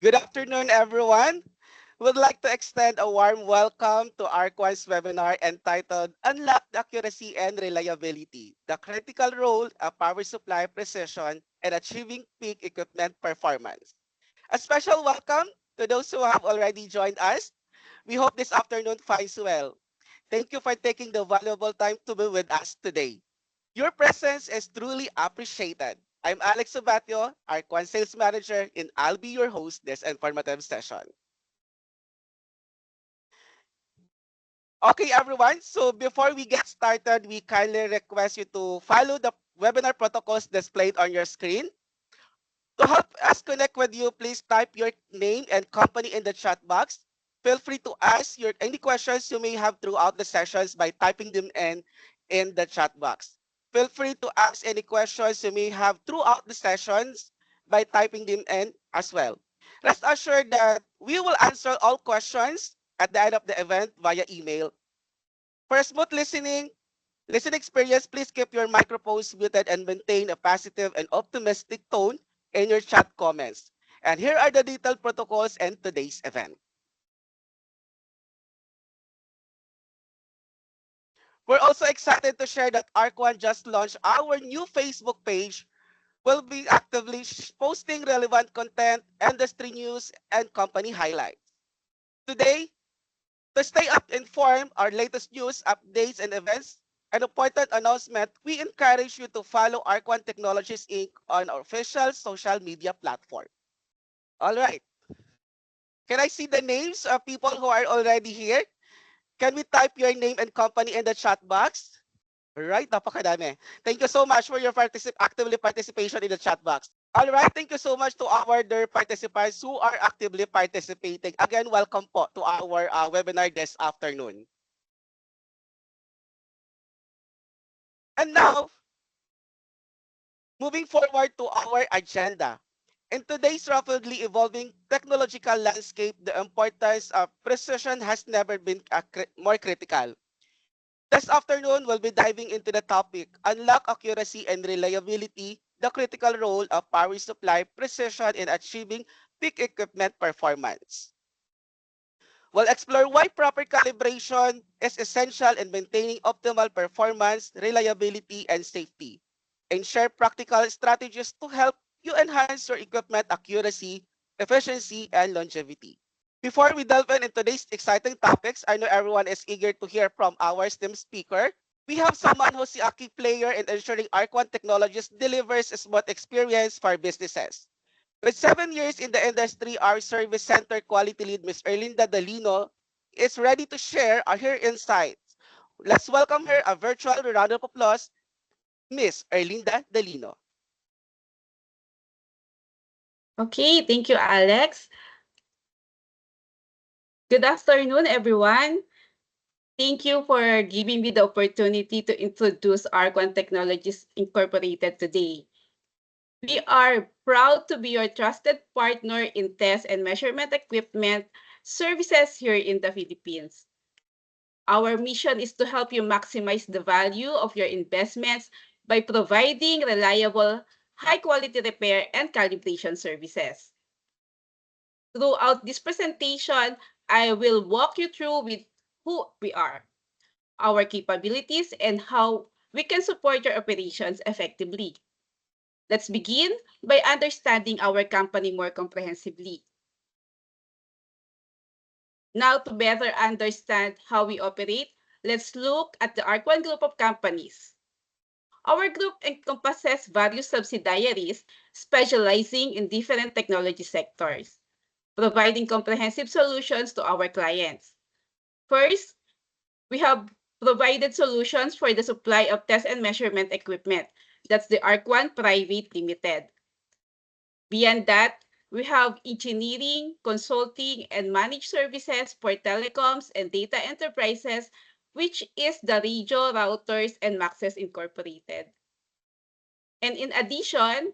Good afternoon, everyone. We'd like to extend a warm welcome to ARC1's webinar entitled Unlock the Accuracy and Reliability, the critical role of power supply precision in achieving peak equipment performance. A special welcome to those who have already joined us. We hope this afternoon finds you well. Thank you for taking the valuable time to be with us today. Your presence is truly appreciated. I'm Alex Sabatio, our Quan Sales Manager, and I'll be your host this informative session. Okay, everyone. So before we get started, we kindly request you to follow the webinar protocols displayed on your screen. To help us connect with you, please type your name and company in the chat box. Feel free to ask any questions you may have throughout the sessions by typing them in the chat box. Feel free to ask any questions you may have throughout the sessions by typing them in as well. Rest assured that we will answer all questions at the end of the event via email. For smooth listening experience, please keep your microphones muted and maintain a positive and optimistic tone in your chat comments. And here are the detailed protocols and today's event. We're also excited to share that ARC1 just launched our new Facebook page. We'll be actively posting relevant content, industry news, and company highlights. Today, to stay up informed, our latest news, updates, and events, an important announcement, we encourage you to follow Arc1 Technologies Inc. on our official social media platform. All right. Can I see the names of people who are already here? Can we type your name and company in the chat box? All right, napakadami. Thank you so much for your actively participation in the chat box. All right, thank you so much to our dear participants who are actively participating. Again, welcome po to our webinar this afternoon. And now, moving forward to our agenda. In today's rapidly evolving technological landscape, the importance of precision has never been more critical. This afternoon, we'll be diving into the topic, Unlock Accuracy and Reliability, the critical role of power supply precision in achieving peak equipment performance. We'll explore why proper calibration is essential in maintaining optimal performance, reliability, and safety, and share practical strategies to help you enhance your equipment accuracy, efficiency, and longevity. Before we delve into today's exciting topics, I know everyone is eager to hear from our STEM speaker. We have someone who's a key player in ensuring Arc1 Technologies delivers a smooth experience for businesses. With 7 years in the industry, our service center quality lead, Ms. Erlinda Dalino, is ready to share her insights. Let's welcome her a virtual round of applause, Ms. Erlinda Dalino. Okay, thank you, Alex. Good afternoon, everyone. Thank you for giving me the opportunity to introduce Argon Technologies Incorporated today. We are proud to be your trusted partner in test and measurement equipment services here in the Philippines. Our mission is to help you maximize the value of your investments by providing reliable, high-quality repair and calibration services. Throughout this presentation, I will walk you through with who we are, our capabilities, and how we can support your operations effectively. Let's begin by understanding our company more comprehensively. Now, to better understand how we operate, let's look at the ARC1 group of companies. Our group encompasses various subsidiaries specializing in different technology sectors, providing comprehensive solutions to our clients. First, we have provided solutions for the supply of test and measurement equipment. That's the ARC1 Private Limited. Beyond that, we have engineering, consulting, and managed services for telecoms and data enterprises, which is the Regio Routers and Maxes Incorporated. And in addition,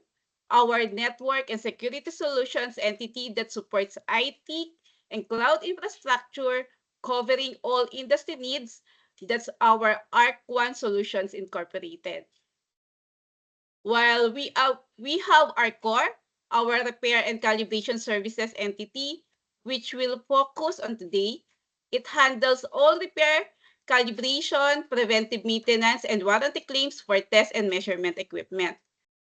our network and security solutions entity that supports IT and cloud infrastructure covering all industry needs, that's our ARC1 Solutions Incorporated. While we have our core, our repair and calibration services entity, which we'll focus on today. It handles all repair, calibration, preventive maintenance, and warranty claims for test and measurement equipment.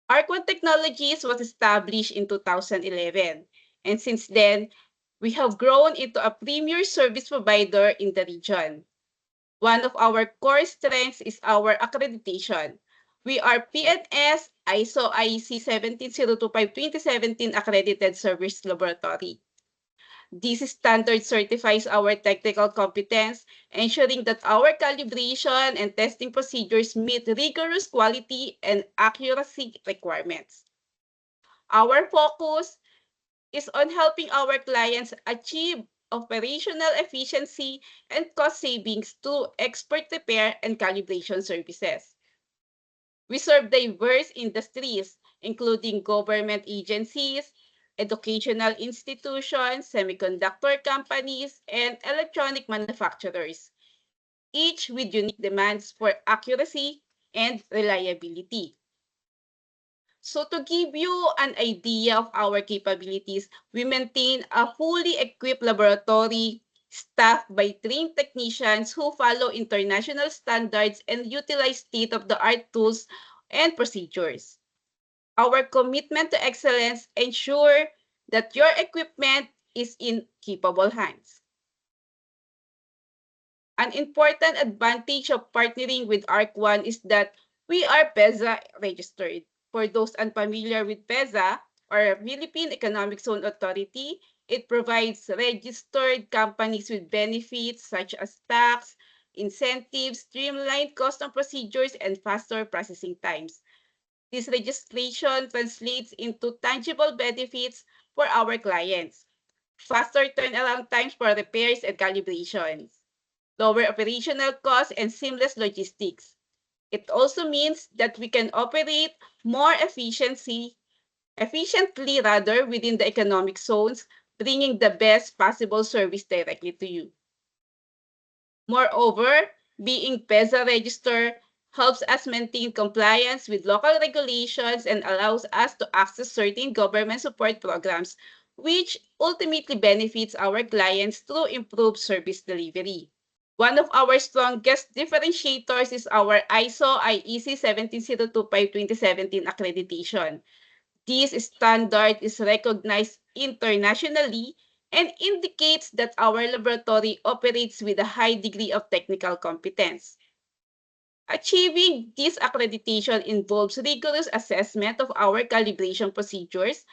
Arcon Technologies was established in 2011, and since then, we have grown into a premier service provider in the region. One of our core strengths is our accreditation. We are PNS ISO IEC 17025-2017 accredited service laboratory. This standard certifies our technical competence, ensuring that our calibration and testing procedures meet rigorous quality and accuracy requirements. Our focus is on helping our clients achieve operational efficiency and cost savings through expert repair and calibration services. We serve diverse industries, including government agencies, educational institutions, semiconductor companies, and electronic manufacturers, each with unique demands for accuracy and reliability. So to give you an idea of our capabilities, we maintain a fully equipped laboratory staffed by trained technicians who follow international standards and utilize state-of-the-art tools and procedures. Our commitment to excellence ensure that your equipment is in capable hands. An important advantage of partnering with ARC1 is that we are PEZA registered. For those unfamiliar with PEZA, or Philippine Economic Zone Authority, it provides registered companies with benefits such as tax, incentives, streamlined custom procedures, and faster processing times. This registration translates into tangible benefits for our clients. Faster turnaround times for repairs and calibrations, lower operational costs, and seamless logistics. It also means that we can operate more efficiently rather within the economic zones, bringing the best possible service directly to you. Moreover, being PEZA registered helps us maintain compliance with local regulations and allows us to access certain government support programs, which ultimately benefits our clients through improved service delivery. One of our strongest differentiators is our ISO IEC 17025-2017 accreditation. This standard is recognized internationally and indicates that our laboratory operates with a high degree of technical competence. Achieving this accreditation involves rigorous assessment of our calibration procedures,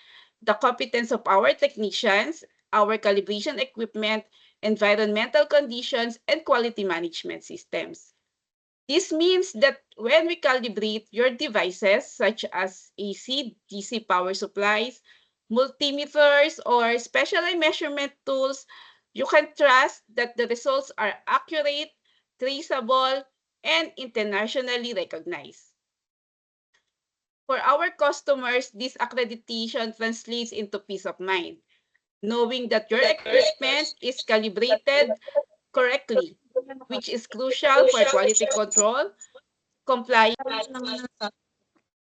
the competence of our technicians, our calibration equipment, environmental conditions, and quality management systems. This means that when we calibrate your devices, such as AC, DC power supplies, multimeters, or specialized measurement tools, you can trust that the results are accurate, traceable, and internationally recognized. For our customers, this accreditation translates into peace of mind, knowing that your equipment is calibrated correctly, which is crucial for quality control, compliance.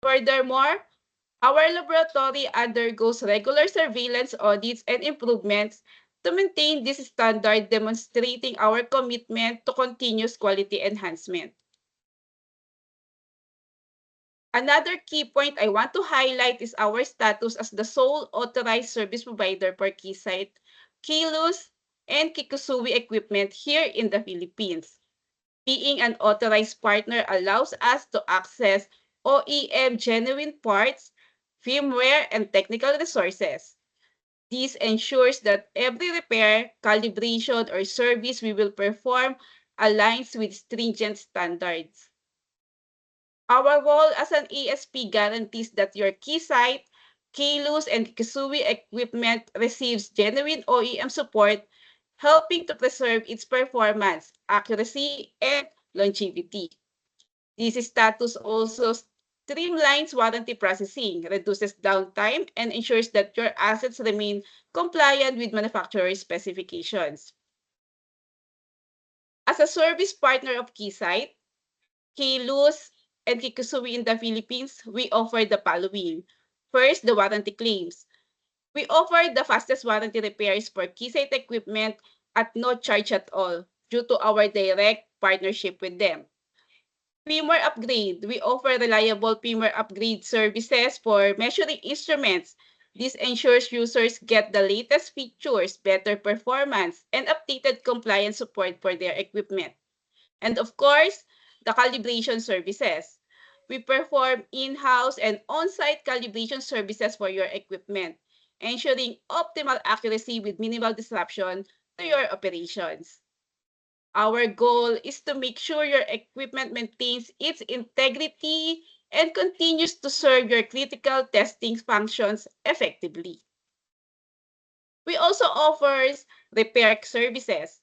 Furthermore, our laboratory undergoes regular surveillance audits and improvements to maintain this standard, demonstrating our commitment to continuous quality enhancement. Another key point I want to highlight is our status as the sole authorized service provider for Keysight, Kilus, and Kikusui equipment here in the Philippines. Being an authorized partner allows us to access OEM genuine parts, firmware, and technical resources. This ensures that every repair, calibration, or service we will perform aligns with stringent standards. Our role as an ESP guarantees that your Keysight, Kilus, and Kisui equipment receives genuine OEM support, helping to preserve its performance, accuracy, and longevity. This status also streamlines warranty processing, reduces downtime, and ensures that your assets remain compliant with manufacturer specifications. As a service partner of Keysight, Kilus, and Kikusui in the Philippines, we offer the following. First, the warranty claims. We offer the fastest warranty repairs for Keysight equipment at no charge at all due to our direct partnership with them. Firmware upgrade. We offer reliable firmware upgrade services for measuring instruments. This ensures users get the latest features, better performance, and updated compliance support for their equipment. And of course, the calibration services. We perform in-house and on-site calibration services for your equipment, ensuring optimal accuracy with minimal disruption to your operations. Our goal is to make sure your equipment maintains its integrity and continues to serve your critical testing functions effectively. We also offer repair services.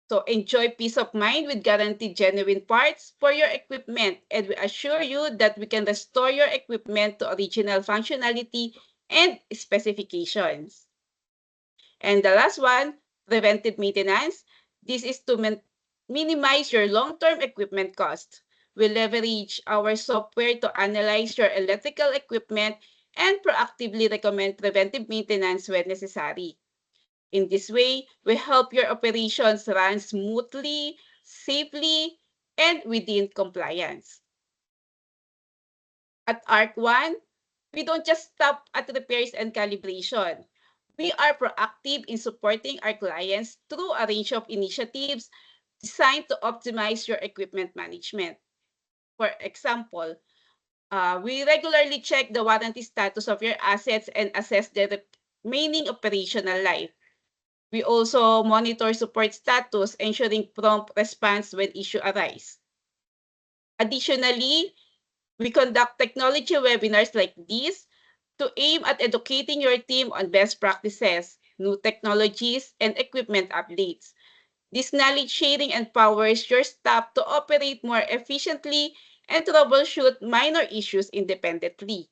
So enjoy peace of mind with guaranteed genuine parts for your equipment, and we assure you that we can restore your equipment to original functionality and specifications. And the last one, preventive maintenance. This is to minimize your long-term equipment costs. We leverage our software to analyze your electrical equipment and proactively recommend preventive maintenance when necessary. In this way, we help your operations run smoothly, safely, and within compliance. At ARC One, we don't just stop at repairs and calibration. We are proactive in supporting our clients through a range of initiatives designed to optimize your equipment management. For example, we regularly check the warranty status of your assets and assess their remaining operational life. We also monitor support status, ensuring prompt response when issues arise. Additionally, we conduct technology webinars like these to aim at educating your team on best practices, new technologies, and equipment updates. This knowledge sharing empowers your staff to operate more efficiently and troubleshoot minor issues independently.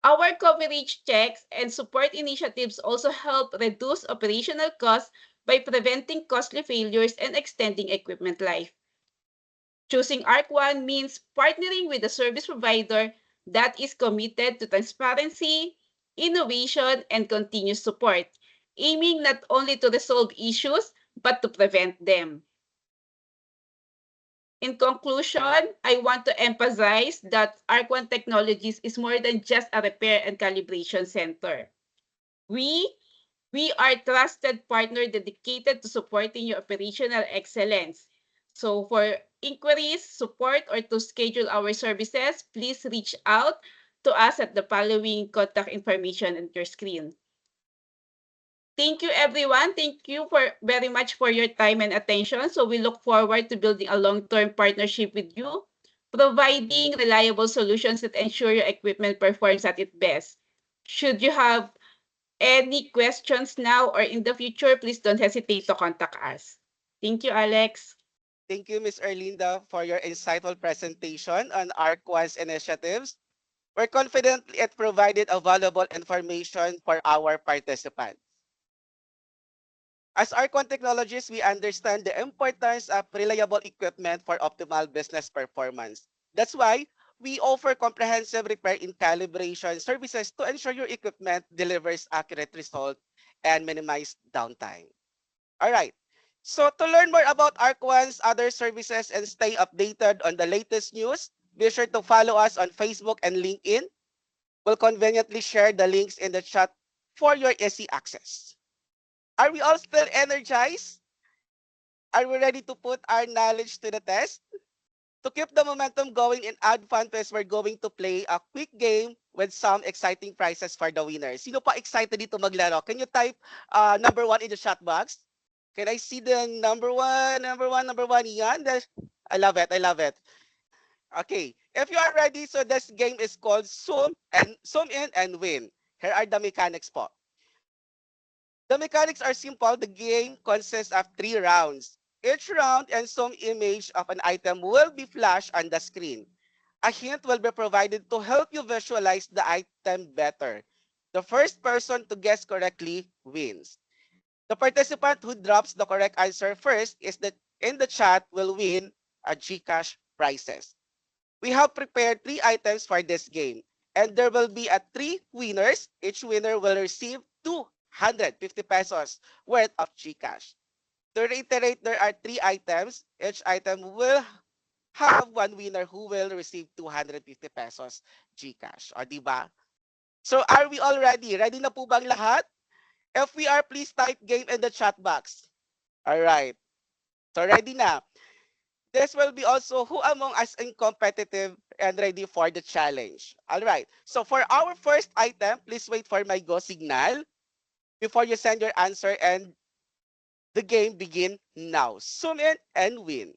Our coverage checks and support initiatives also help reduce operational costs by preventing costly failures and extending equipment life. Choosing ARC One means partnering with a service provider that is committed to transparency, innovation, and continuous support, aiming not only to resolve issues but to prevent them. In conclusion, I want to emphasize that ARC One Technologies is more than just a repair and calibration center. We we are a trusted partner dedicated to supporting your operational excellence. So for inquiries, support, or to schedule our services, please reach out to us at the following contact information on your screen. Thank you, everyone. Thank you for very much for your time and attention. So we look forward to building a long-term partnership with you, providing reliable solutions that ensure your equipment performs at its best. Should you have any questions now or in the future, please don't hesitate to contact us. Thank you, Alex. Thank you, Ms. Erlinda, for your insightful presentation on ARC1's initiatives. We're confident it provided a valuable information for our participants. As ARC1 Technologies, we understand the importance of reliable equipment for optimal business performance. That's why we offer comprehensive repair and calibration services to ensure your equipment delivers accurate results and minimize downtime. All right. So to learn more about ARC1's other services and stay updated on the latest news, be sure to follow us on Facebook and LinkedIn. We'll conveniently share the links in the chat for your easy access. Are we all still energized? Are we ready to put our knowledge to the test? To keep the momentum going in Ad Fun Fest, we're going to play a quick game with some exciting prizes for the winners. Sino pa excited dito maglaro? Can you type number one in the chat box? Can I see the number one, number one, number one? Yan. I love it. I love it. Okay. If you are ready, so this game is called Zoom in and Win. Here are the mechanics po. The mechanics are simple. The game consists of 3 rounds. Each round and some image of an item will be flashed on the screen. A hint will be provided to help you visualize the item better. The first person to guess correctly wins. The participant who drops the correct answer first is in the chat will win a GCash prizes. We have prepared 3 items for this game. and there will be 3 winners. Each winner will receive 250 pesos worth of GCash. To reiterate, there are 3 items. Each item will have 1 winner who will receive 250 pesos GCash. O, di ba? So, are we all ready? Ready na po bang lahat? If we are, please type game in the chat box. All right. So, ready na. This will be also who among us is competitive and ready for the challenge. All right. So, for our first item, please wait for my go signal before you send your answer and the game begin now. Zoom in and win.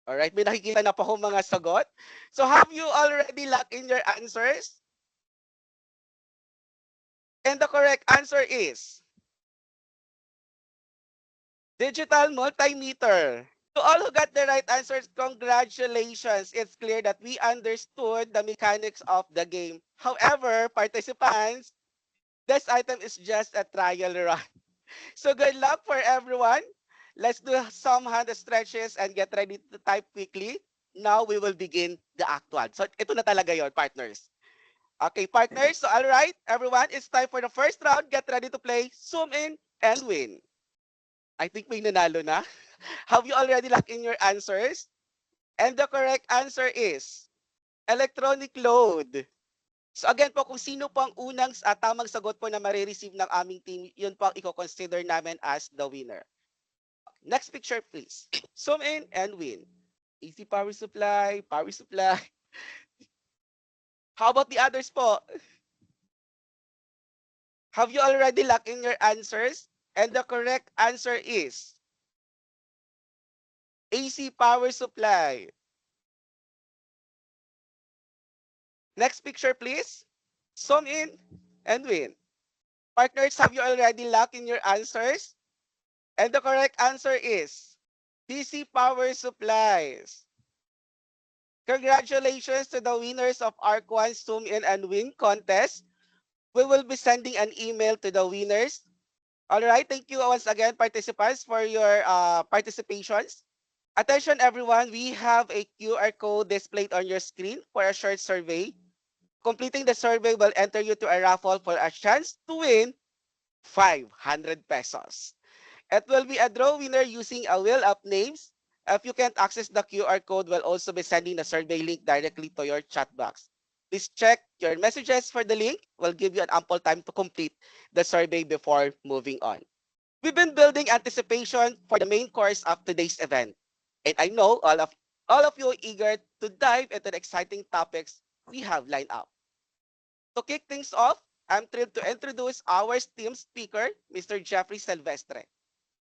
Alright, may nakikita na po akong mga sagot. So have you already locked in your answers? And the correct answer is digital multimeter. To all who got the right answers, congratulations. It's clear that we understood the mechanics of the game. However, participants, this item is just a trial run. So good luck for everyone. Let's do some hand stretches and get ready to type quickly. Now we will begin the actual. So ito na talaga yon, partners. Okay, partners. So all right, everyone, it's time for the first round. Get ready to play, zoom in, and win. I think may nanalo na. Have you already locked in your answers? And the correct answer is electronic load. So again po, kung sino po ang unang tamang sagot po na marireceive ng aming team, yun po ang i-consider namin as the winner. Next picture, please. Zoom in and win. Easy power supply, power supply. How about the others po? Have you already locked in your answers? And the correct answer is AC power supply. Next picture, please. Zoom in and win. Partners, have you already locked in your answers? And the correct answer is DC power supplies. Congratulations to the winners of ARC1 Zoom In and Win contest. We will be sending an email to the winners. All right, thank you once again, participants, for your participations. Attention, everyone, we have a QR code displayed on your screen for a short survey. Completing the survey will enter you to a raffle for a chance to win 500 pesos. It will be a draw winner using a wheel of names. If you can't access the QR code, we'll also be sending the survey link directly to your chat box. Please check your messages for the link. We'll give you an ample time to complete the survey before moving on. We've been building anticipation for the main course of today's event. And I know all of you are eager to dive into the exciting topics we have lined up. To kick things off, I'm thrilled to introduce our team speaker, Mr. Jeffrey Silvestre.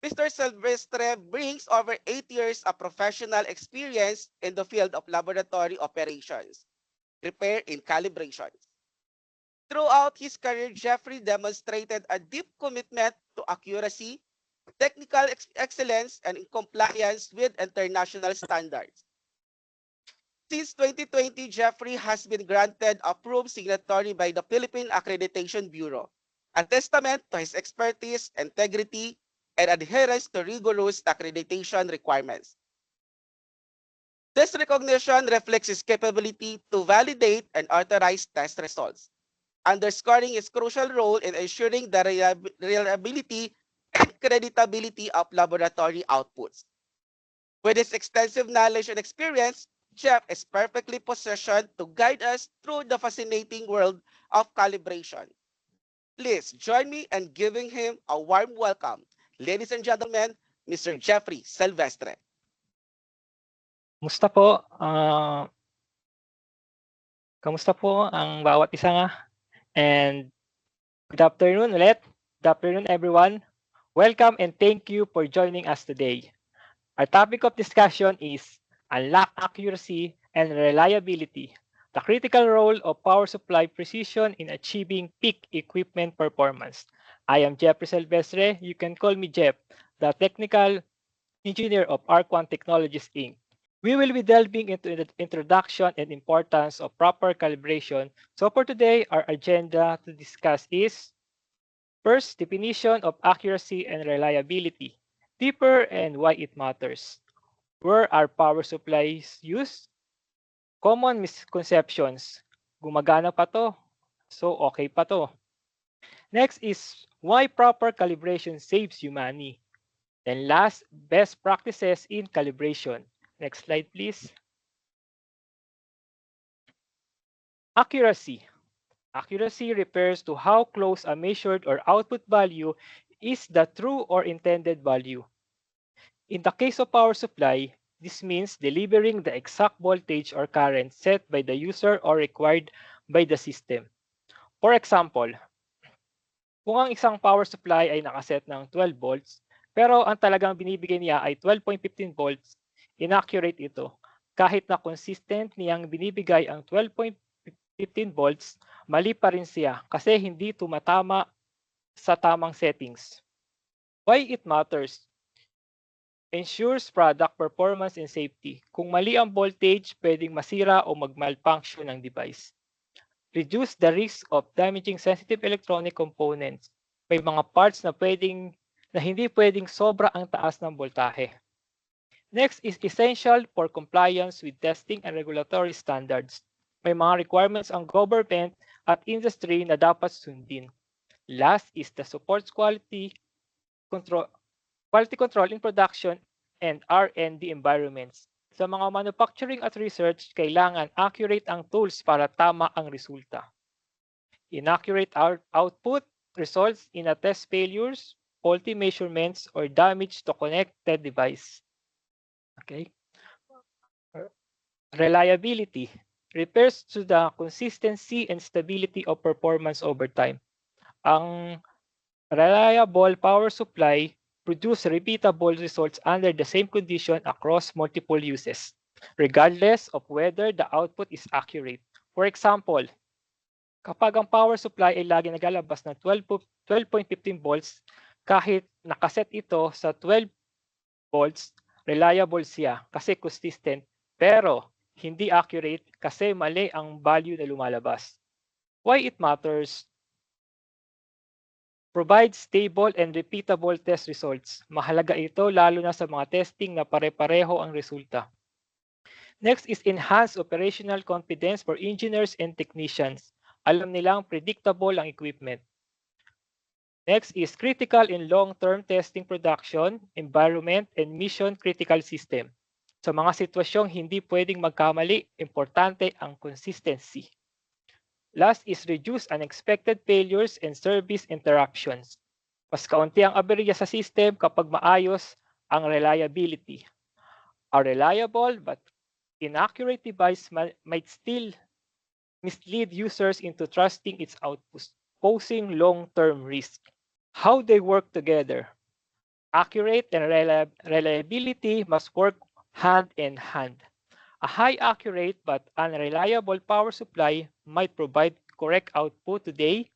Mr. Silvestre brings over 8 years of professional experience in the field of laboratory operations, repair, and calibration. Throughout his career, Jeffrey demonstrated a deep commitment to accuracy, technical excellence, and compliance with international standards. Since 2020, Jeffrey has been granted approved signatory by the Philippine Accreditation Bureau, a testament to his expertise, integrity, and adherence to rigorous accreditation requirements. This recognition reflects his capability to validate and authorize test results, underscoring his crucial role in ensuring the reliability and creditability of laboratory outputs. With his extensive knowledge and experience, Jeff is perfectly positioned to guide us through the fascinating world of calibration. Please join me in giving him a warm welcome. Ladies and gentlemen, Mr. Jeffrey Silvestre. Musta po? Kamusta po ang bawat isa nga? And good afternoon ulit. Good afternoon, everyone. Welcome and thank you for joining us today. Our topic of discussion is unlock accuracy and reliability, the critical role of power supply precision in achieving peak equipment performance. I am Jeffrey Silvestre. You can call me Jeff, the technical engineer of ARC1 Technologies, Inc. We will be delving into the introduction and importance of proper calibration. So for today, our agenda to discuss is first, definition of accuracy and reliability, deeper and why it matters. Where are power supplies used? Common misconceptions. gumagana pa to. So, okay pa to. Next is why proper calibration saves you money. Then last, best practices in calibration. Next slide, please. Accuracy. Accuracy refers to how close a measured or output value is the true or intended value. In the case of power supply, this means delivering the exact voltage or current set by the user or required by the system. For example, kung ang isang power supply ay nakaset ng 12 volts, pero ang talagang binibigay niya ay 12.15 volts, inaccurate ito. Kahit na consistent niyang binibigay ang 12.15 volts, mali pa rin siya kasi hindi tumatama sa tamang settings. Why it matters? Ensures product performance and safety. Kung mali ang voltage, pwedeng masira o mag-malfunction ang device. Reduce the risk of damaging sensitive electronic components. May mga parts na hindi pwedeng sobra ang taas ng voltahe. Next is essential for compliance with testing and regulatory standards. May mga requirements ang government at industry na dapat sundin. Last is the supports quality control in production and R&D environments. Sa mga manufacturing at research, kailangan accurate ang tools para tama ang resulta. Inaccurate output results in a test failures, faulty measurements, or damage to connected device. Okay. Reliability refers to the consistency and stability of performance over time. Ang reliable power supply produce repeatable results under the same condition across multiple uses, regardless of whether the output is accurate. For example, kapag ang power supply ay lagi naglalabas ng 12.15 volts, kahit nakaset ito sa 12 volts, reliable siya kasi consistent, pero hindi accurate kasi mali ang value na lumalabas. Why it matters? Provide stable and repeatable test results. Mahalaga ito lalo na sa mga testing na pare-pareho ang resulta. Next is enhance operational confidence for engineers and technicians. Alam nilang predictable ang equipment. Next is critical in long-term testing production, environment, and mission-critical system. Sa mga sitwasyong hindi pwedeng magkamali, importante ang consistency. Last is reduce unexpected failures and service interruptions. Mas kaunti ang aberya sa system kapag maayos ang reliability. A reliable but inaccurate device might still mislead users into trusting its output, posing long-term risk. How they work together. Accurate and reliability must work hand in hand. A high accurate but unreliable power supply might provide correct output today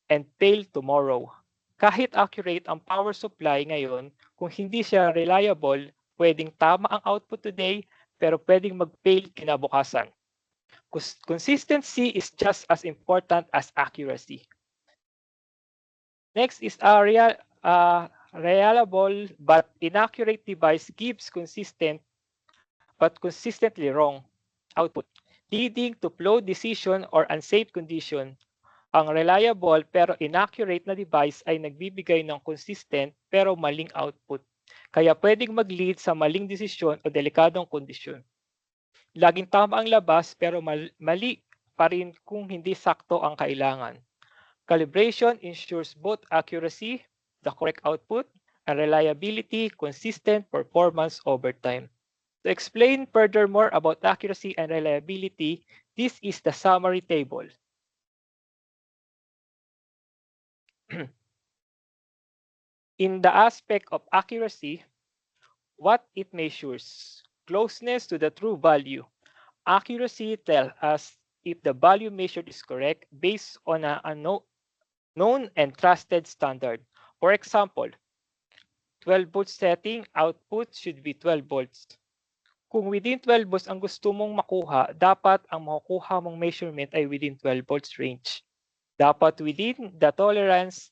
and fail tomorrow. Kahit accurate ang power supply ngayon, kung hindi siya reliable, pwedeng tama ang output today pero pwedeng mag-fail kinabukasan. Consistency is just as important as accuracy. Next is a reliable but inaccurate device gives consistent but consistently wrong output, leading to flawed decision or unsafe condition. Ang reliable pero inaccurate na device ay nagbibigay ng consistent pero maling output, kaya pwedeng mag-lead sa maling desisyon o delikadong kondisyon. Laging tama ang labas pero mali pa rin kung hindi sakto ang kailangan. Calibration ensures both accuracy, the correct output, and reliability, consistent performance over time. To explain furthermore about accuracy and reliability, this is the summary table. In the aspect of accuracy, what it measures, closeness to the true value. Accuracy tells us if the value measured is correct based on a known and trusted standard. For example, 12 volts setting, output should be 12 volts. Kung within 12 volts ang gusto mong makuha, dapat ang makukuha mong measurement ay within 12 volts range. Dapat within the tolerance.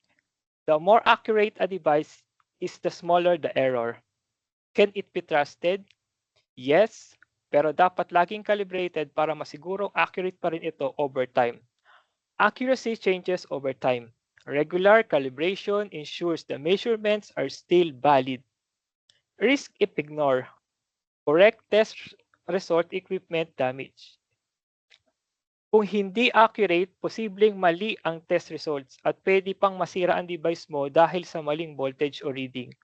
The more accurate a device is, the smaller the error. Can it be trusted? Yes, pero dapat laging calibrated para masigurong accurate pa rin ito over time. Accuracy changes over time. Regular calibration ensures the measurements are still valid. Risk if ignored. Correct test result equipment damage. Kung hindi accurate, posibleng mali ang test results at pwede pang masira ang device mo dahil sa maling voltage o reading.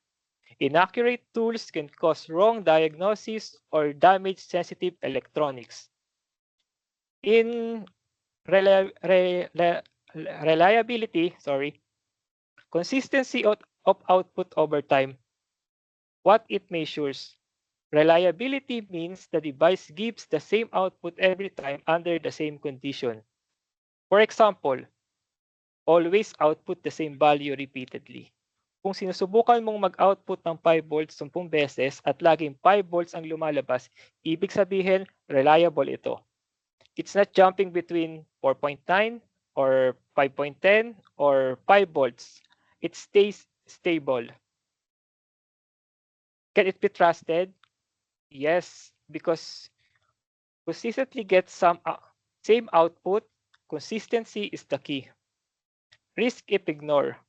Inaccurate tools can cause wrong diagnosis or damage sensitive electronics. In reliability, consistency of output over time. What it measures. Reliability means the device gives the same output every time under the same condition. For example, always output the same value repeatedly. Kung sinusubukan mong mag-output ng 5 volts 10 beses at laging 5 volts ang lumalabas, ibig sabihin, reliable ito. It's not jumping between 4.9 or 5.10 or 5 volts. It stays stable. Can it be trusted? Yes, because consistently get same output, consistency is the key. Risk if ignore.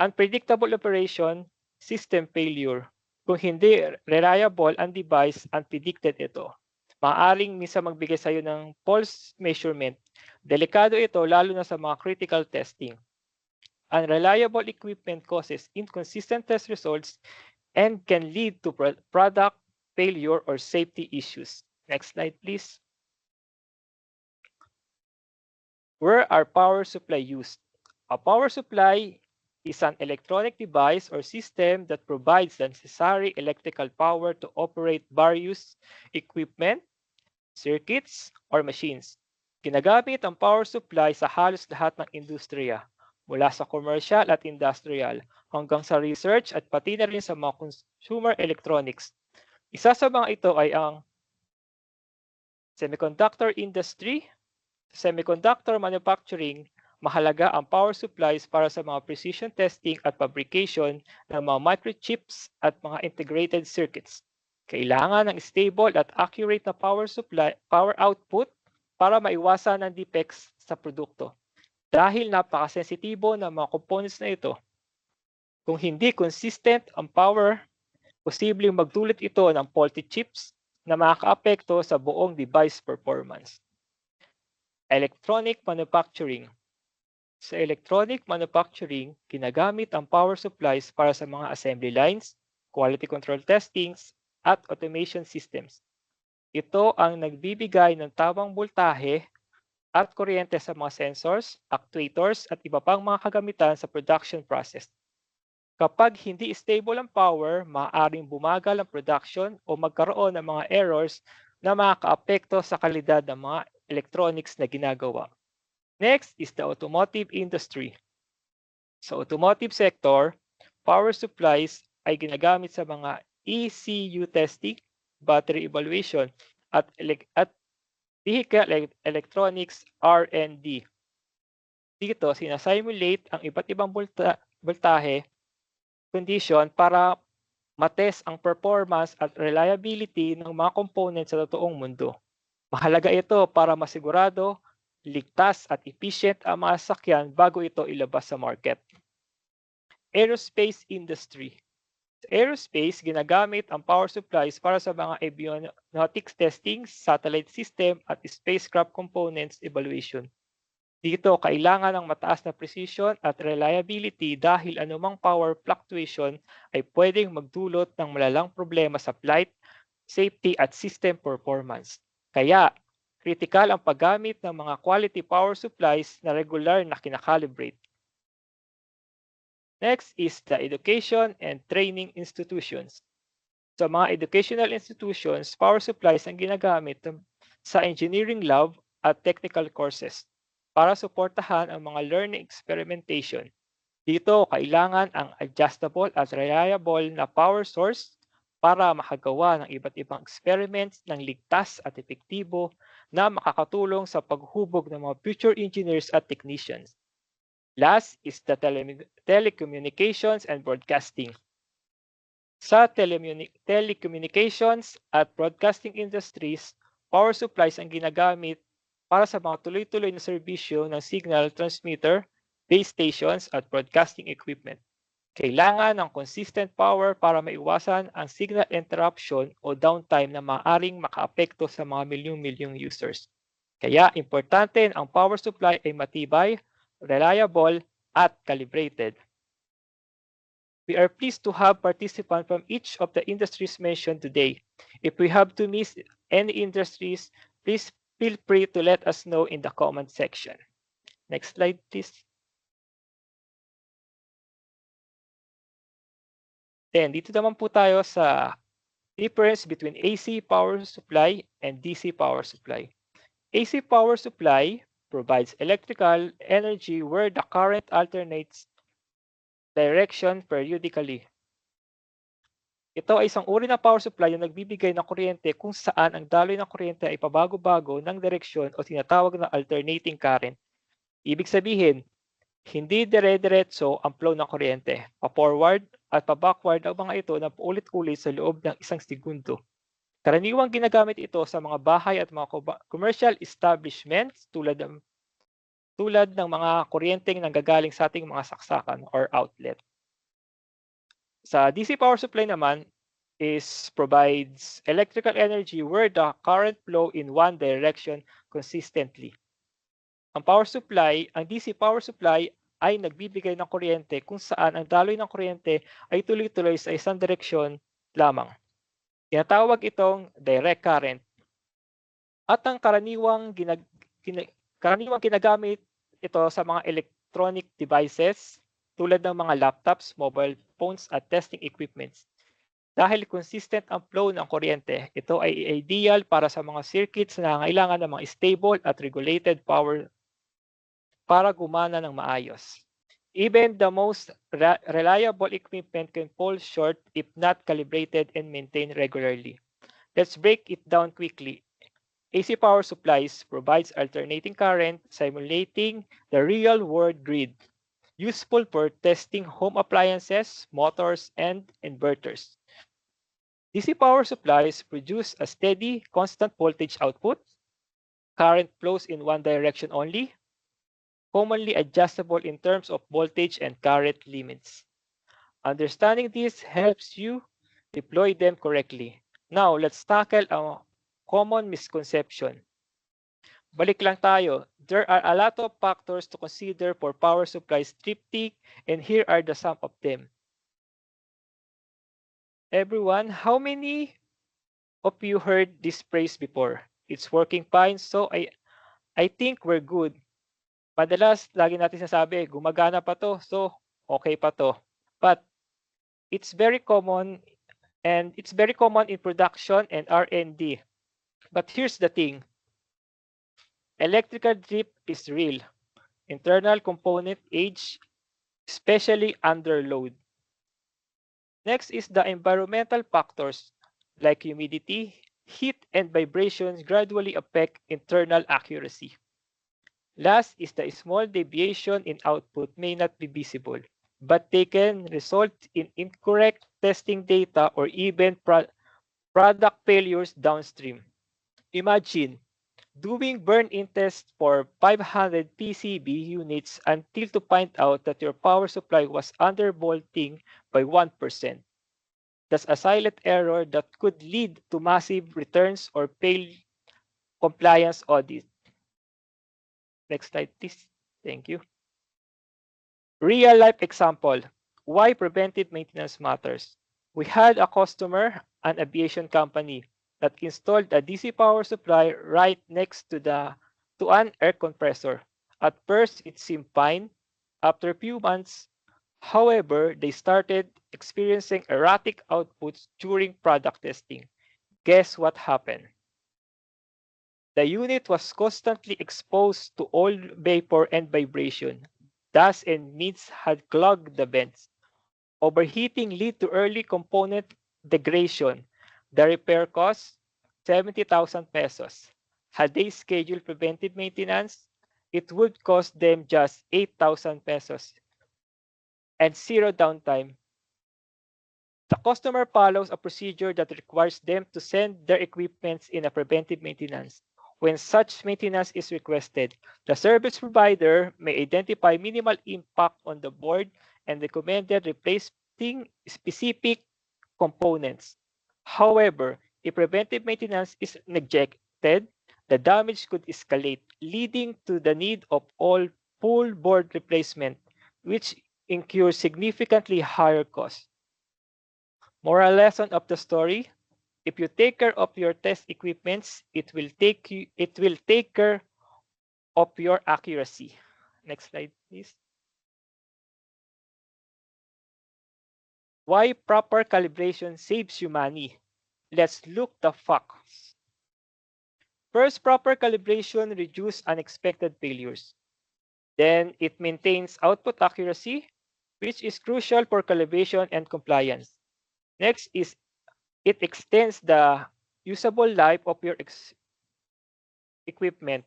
Unpredictable operation, system failure. Kung hindi reliable ang device, unpredicted ito. Maaaring minsan magbigay sa iyo ng false measurement. Delikado ito lalo na sa mga critical testing. Unreliable equipment causes inconsistent test results and can lead to product failure or safety issues. Next slide, please. Where are power supply used? A power supply is an electronic device or system that provides the necessary electrical power to operate various equipment, circuits, or machines. Ginagamit ang power supply sa halos lahat ng industriya, mula sa commercial at industrial hanggang sa research at pati na rin sa mga consumer electronics. Isa sa mga ito ay ang semiconductor industry. Semiconductor manufacturing, mahalaga ang power supplies para sa mga precision testing at fabrication ng mga microchips at mga integrated circuits. Kailangan ng stable at accurate na power output para maiwasan ang defects sa produkto. Dahil napakasensitibo ng mga components na ito, kung hindi consistent ang power, posibleng magdulot ito ng faulty chips na makakaapekto sa buong device performance. Electronic manufacturing. Sa electronic manufacturing, ginagamit ang power supplies para sa mga assembly lines, quality control testings, at automation systems. Ito ang nagbibigay ng tamang voltahe at kuryente sa mga sensors, actuators, at iba pang mga kagamitan sa production process. Kapag hindi stable ang power, maaaring bumagal ang production o magkaroon ng mga errors na makakaapekto sa kalidad ng mga electronics na ginagawa. Next is the automotive industry. Sa automotive sector, power supplies ay ginagamit sa mga ECU testing, battery evaluation, at vehicle electronics R&D. Dito, sinasimulate ang iba't ibang voltahe condition para matest ang performance at reliability ng mga components sa totoong mundo. Mahalaga ito para masigurado, ligtas at efficient ang mga sasakyan bago ito ilabas sa market. Aerospace industry. Sa aerospace, ginagamit ang power supplies para sa mga avionics testing, satellite system at spacecraft components evaluation. Dito, kailangan ng mataas na precision at reliability dahil anumang power fluctuation ay pwedeng magdulot ng malalang problema sa flight, safety at system performance. Kaya, critical ang paggamit ng mga quality power supplies na regular na kinakalibrate. Next is the education and training institutions. Sa mga educational institutions, power supplies ang ginagamit sa engineering lab at technical courses para suportahan ang mga learning experimentation. Dito, kailangan ang adjustable at reliable na power source para makagawa ng iba't ibang experiments ng ligtas at epektibo na makakatulong sa paghubog ng mga future engineers at technicians. Last is the telecommunications and broadcasting. Sa telecommunications at broadcasting industries, power supplies ang ginagamit para sa mga tuloy-tuloy na serbisyo ng signal transmitter, base stations at broadcasting equipment. Kailangan ng consistent power para maiwasan ang signal interruption o downtime na maaaring makaapekto sa mga milyong-milyong users. Kaya importante ang power supply ay matibay, reliable, at calibrated. We are pleased to have participants from each of the industries mentioned today. If we have to miss any industries, please feel free to let us know in the comment section. Next slide, please. Then, dito naman po tayo sa difference between AC power supply and DC power supply. AC power supply provides electrical energy where the current alternates direction periodically. Ito ay isang uri ng power supply na nagbibigay ng kuryente kung saan ang daloy ng kuryente ay pabago-bago ng direksyon o tinatawag na alternating current. Ibig sabihin, hindi dire-diretso ang flow ng kuryente. Pa-forward at pa-backward ang mga ito na paulit-ulit sa loob ng isang segundo. Karaniwang ginagamit ito sa mga bahay at mga commercial establishments tulad ng mga kuryenteng nanggagaling sa ating mga saksakan or outlet. Sa DC power supply naman provides electrical energy where the current flow in one direction consistently. Ang DC power supply ay nagbibigay ng kuryente kung saan ang daloy ng kuryente ay tuloy-tuloy sa isang direksyon lamang. Tinatawag itong direct current. At ang karaniwang ginagamit ito sa mga electronic devices tulad ng mga laptops, mobile phones at testing equipments. Dahil consistent ang flow ng kuryente, ito ay ideal para sa mga circuits na nangangailangan ng mga stable at regulated power para gumana ng maayos. Even the most reliable equipment can fall short if not calibrated and maintained regularly. Let's break it down quickly. AC power supplies provides alternating current, simulating the real-world grid, useful for testing home appliances, motors, and inverters. DC power supplies produce a steady, constant voltage output, current flows in one direction only, commonly adjustable in terms of voltage and current limits. Understanding this helps you deploy them correctly. Now, let's tackle a common misconception. Balik lang tayo. There are a lot of factors to consider for power supply triptych, and here are the some of them. Everyone, how many of you heard this phrase before? It's working fine, so I think we're good. Madalas, lagi natin sinasabi, gumagana pa to, so okay pa to. But it's very common, and it's very common in production and R&D. But here's the thing. Electrical drift is real. Internal component age, especially under load. Next is the environmental factors like humidity, heat, and vibrations gradually affect internal accuracy. Last is the small deviation in output may not be visible, but they can result in incorrect testing data or even product failures downstream. Imagine doing burn-in tests for 500 PCB units until to find out that your power supply was undervolting by 1%. That's a silent error that could lead to massive returns or failed compliance audit. Next slide, please. Thank you. Real-life example. Why preventive maintenance matters. We had a customer, an aviation company, that installed a DC power supply right next to an air compressor. At first, it seemed fine. After a few months, however, they started experiencing erratic outputs during product testing. Guess what happened? The unit was constantly exposed to oil vapor and vibration. Dust and mists had clogged the vents. Overheating led to early component degradation. The repair cost, 70,000 pesos. Had they scheduled preventive maintenance, it would cost them just 8,000 pesos and zero downtime. The customer follows a procedure that requires them to send their equipment in a preventive maintenance. When such maintenance is requested, the service provider may identify minimal impact on the board and recommended replacing specific components. However, if preventive maintenance is neglected, the damage could escalate, leading to the need of all full board replacement, which incurs significantly higher costs. Moral lesson of the story: if you take care of your test equipments, it will take care of your accuracy. Next slide, please. Why proper calibration saves you money? Let's look the facts. First, proper calibration reduces unexpected failures. Then it maintains output accuracy, which is crucial for calibration and compliance. Next is it extends the usable life of your equipment.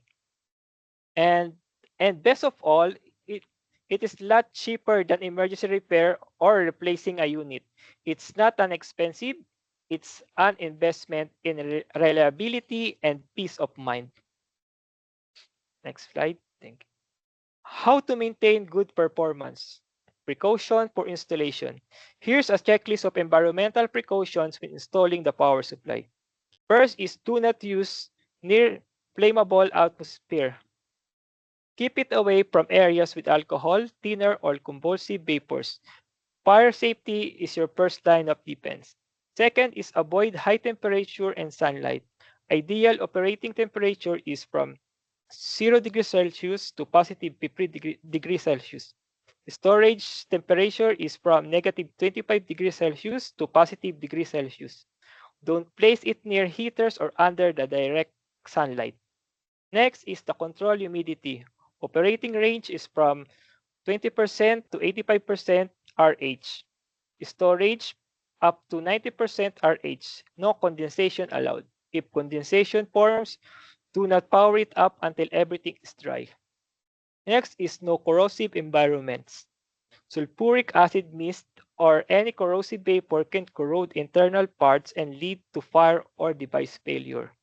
And best of all, it is a lot cheaper than emergency repair or replacing a unit. It's not an expensive, it's an investment in reliability and peace of mind. Next slide. Thank you. How to maintain good performance. Precaution for installation. Here's a checklist of environmental precautions when installing the power supply. First is do not use near flammable atmosphere. Keep it away from areas with alcohol, thinner, or convulsive vapors. Fire safety is your first line of defense. Second is avoid high temperature and sunlight. Ideal operating temperature is from 0 degrees Celsius to positive 50 degrees Celsius. Storage temperature is from negative 25 degrees Celsius to positive degrees Celsius. Don't place it near heaters or under the direct sunlight. Next is the control humidity. Operating range is from 20% to 85% RH. Storage up to 90% RH. No condensation allowed. If condensation forms, do not power it up until everything is dry. Next is no corrosive environments. Sulfuric acid mist or any corrosive vapor can corrode internal parts and lead to fire or device failure.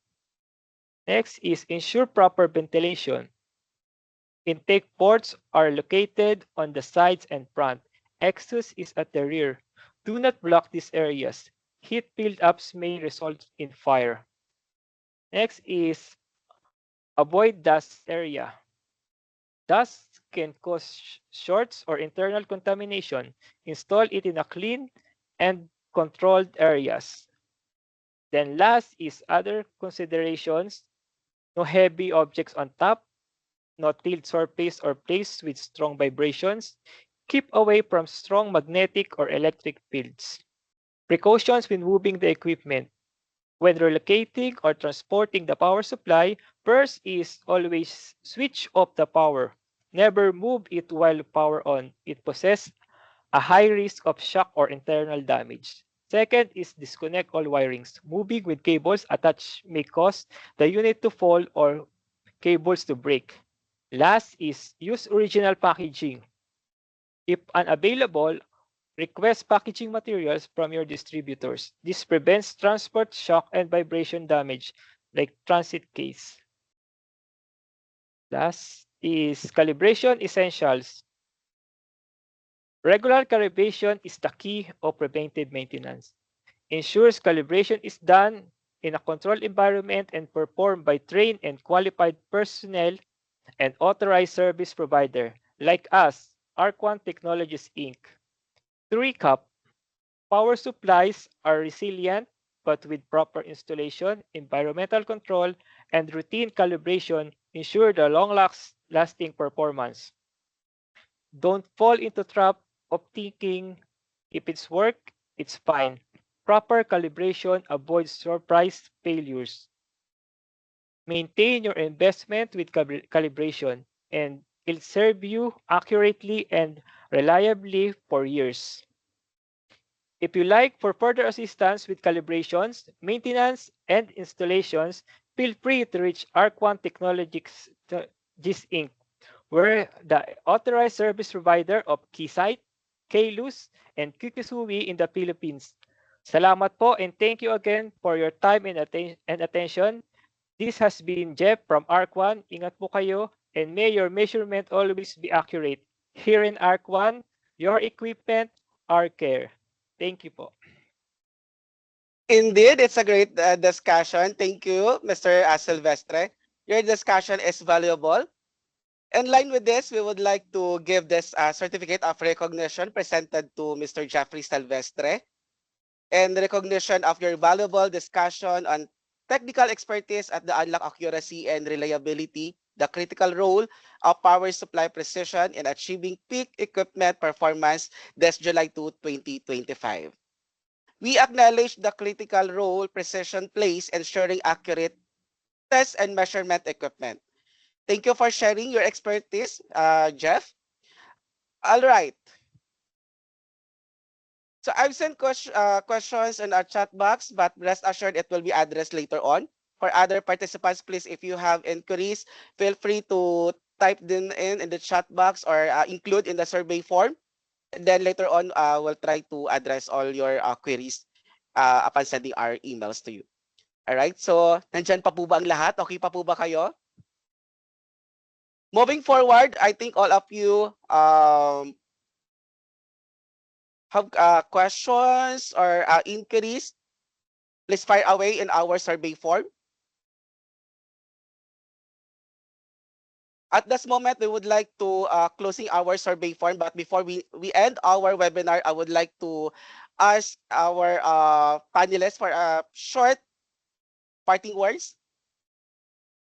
Next is ensure proper ventilation. Intake ports are located on the sides and front. Exhaust is at the rear. Do not block these areas. Heat buildups may result in fire. Next is avoid dust area. Dust can cause shorts or internal contamination. Install it in a clean and controlled areas. Then last is other considerations. No heavy objects on top. No tiled surface or place with strong vibrations. Keep away from strong magnetic or electric fields. Precautions when moving the equipment. When relocating or transporting the power supply, first is always switch off the power. Never move it while power on. It possesses a high risk of shock or internal damage. Second is disconnect all wirings. Moving with cables attached may cause the unit to fall or cables to break. Last is use original packaging. If unavailable, request packaging materials from your distributors. This prevents transport, shock, and vibration damage like transit case. Last is calibration essentials. Regular calibration is the key of preventive maintenance. Ensures calibration is done in a controlled environment and performed by trained and qualified personnel and authorized service provider like us, Arquan Technologies Inc. To recap, power supplies are resilient, but with proper installation, environmental control, and routine calibration ensure the long-lasting performance. Don't fall into trap of thinking if it's work, it's fine. Proper calibration avoids surprise failures. Maintain your investment with calibration, and it'll serve you accurately and reliably for years. If you like for further assistance with calibrations, maintenance, and installations, feel free to reach Arquan Technologies Inc., where the authorized service provider of Keysight, Klus, and Kikisui in the Philippines. Salamat po and thank you again for your time and attention. This has been Jeff from ARC1. Ingat po kayo and may your measurement always be accurate. Here in ARC1, your equipment, our care. Thank you po. Indeed, it's a great discussion. Thank you, Mr. Silvestre. Your discussion is valuable. In line with this, we would like to give this certificate of recognition presented to Mr. Jeffrey Silvestre in recognition of your valuable discussion on technical expertise at the unlock accuracy and reliability, the critical role of power supply precision in achieving peak equipment performance this July 2, 2025. We acknowledge the critical role precision plays in ensuring accurate test and measurement equipment. Thank you for sharing your expertise, Jeff. All right. So I've sent questions in our chat box, but rest assured it will be addressed later on. For other participants, please, if you have inquiries, feel free to type them in the chat box or include in the survey form. And then later on, we'll try to address all your queries upon sending our emails to you. All right, so nandyan pa po ba ang lahat? Okay pa po ba kayo? Moving forward, I think all of you have questions or inquiries. Please fire away in our survey form. At this moment, we would like to closing our survey form, but before we end our webinar, I would like to ask our panelists for a short parting words.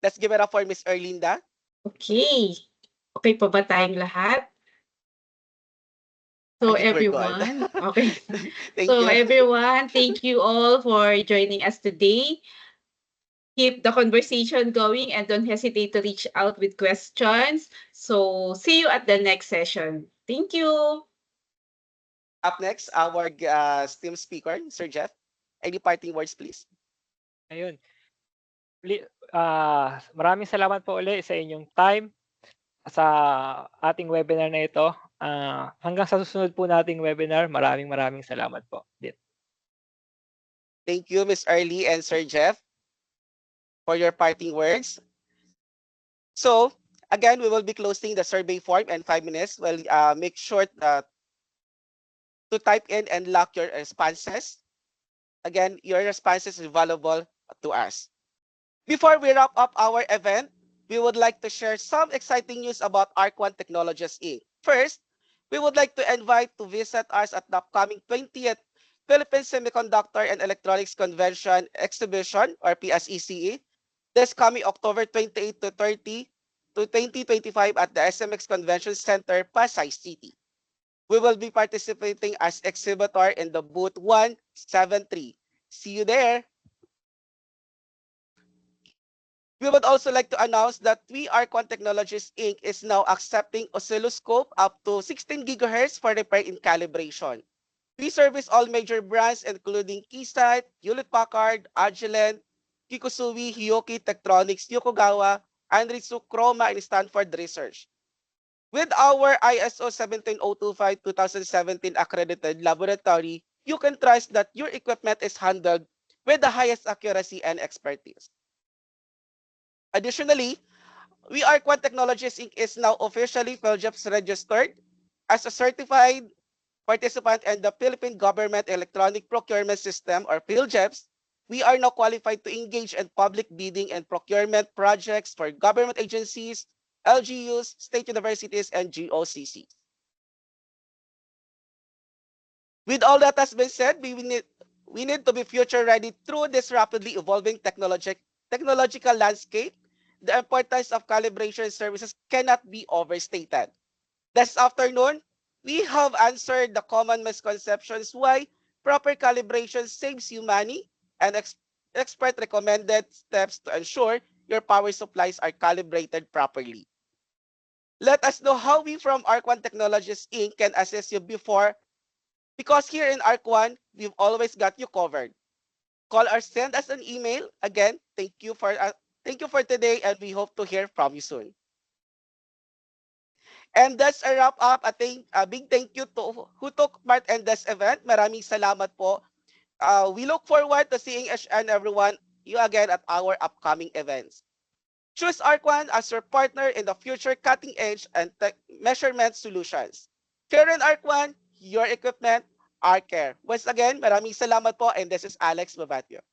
Let's give it up for Miss Erlinda. Okay. Okay pa ba tayong lahat? So I think we're good. everyone, okay. Thank So you. everyone, thank you all for joining us today. Keep the conversation going and don't hesitate to reach out with questions. So see you at the next session. Thank you. Up next, our STEAM speaker, Sir Jeff. Any parting words, please? Ayun. Maraming salamat po ulit sa inyong time sa ating webinar na ito. Hanggang sa susunod po nating webinar, maraming salamat po. Thank you, Ms. Arlie and Sir Jeff, for your parting words. So, again, we will be closing the survey form in 5 minutes. We'll make sure to type in and lock your responses. Again, your responses is valuable to us. Before we wrap up our event, we would like to share some exciting news about ARC1 Technologies Inc. First, we would like to invite to visit us at the upcoming 20th Philippine Semiconductor and Electronics Convention Exhibition, or PSECE, this coming October 28 to 30 to 2025 at the SMX Convention Center, Pasay City. We will be participating as exhibitor in the booth 173. See you there. We would also like to announce that ARC1 Technologies Inc. is now accepting oscilloscope up to 16 GHz for repair and calibration. We service all major brands including Keysight, Hewlett-Packard, Agilent, Kikusui, Hioki, Tektronix, Yokogawa, Anritsu, Chroma, and Stanford Research. With our ISO 17025-2017 accredited laboratory, you can trust that your equipment is handled with the highest accuracy and expertise. Additionally, ARC1 Technologies Inc. is now officially PhilJEPS registered as a certified participant in the Philippine Government Electronic Procurement System, or PhilJEPS. We are now qualified to engage in public bidding and procurement projects for government agencies, LGUs, state universities, and GOCCs. With all that has been said, we need to be future ready through this rapidly evolving technological landscape. The importance of calibration services cannot be overstated. This afternoon, we have answered the common misconceptions why proper calibration saves you money and expert recommended steps to ensure your power supplies are calibrated properly. Let us know how we from ARC1 Technologies Inc. can assist you because here in ARC1, we've always got you covered. Call or send us an email. Again, thank you for today, and we hope to hear from you soon. And that's a wrap up. A big thank you to who took part in this event. Maraming salamat po We look forward to seeing each and everyone you again at our upcoming events. Choose ARC1 as your partner in the future cutting edge and measurement solutions. Here in ARC1, your equipment, our care. Once again, maraming salamat po and this is Alex Babatio.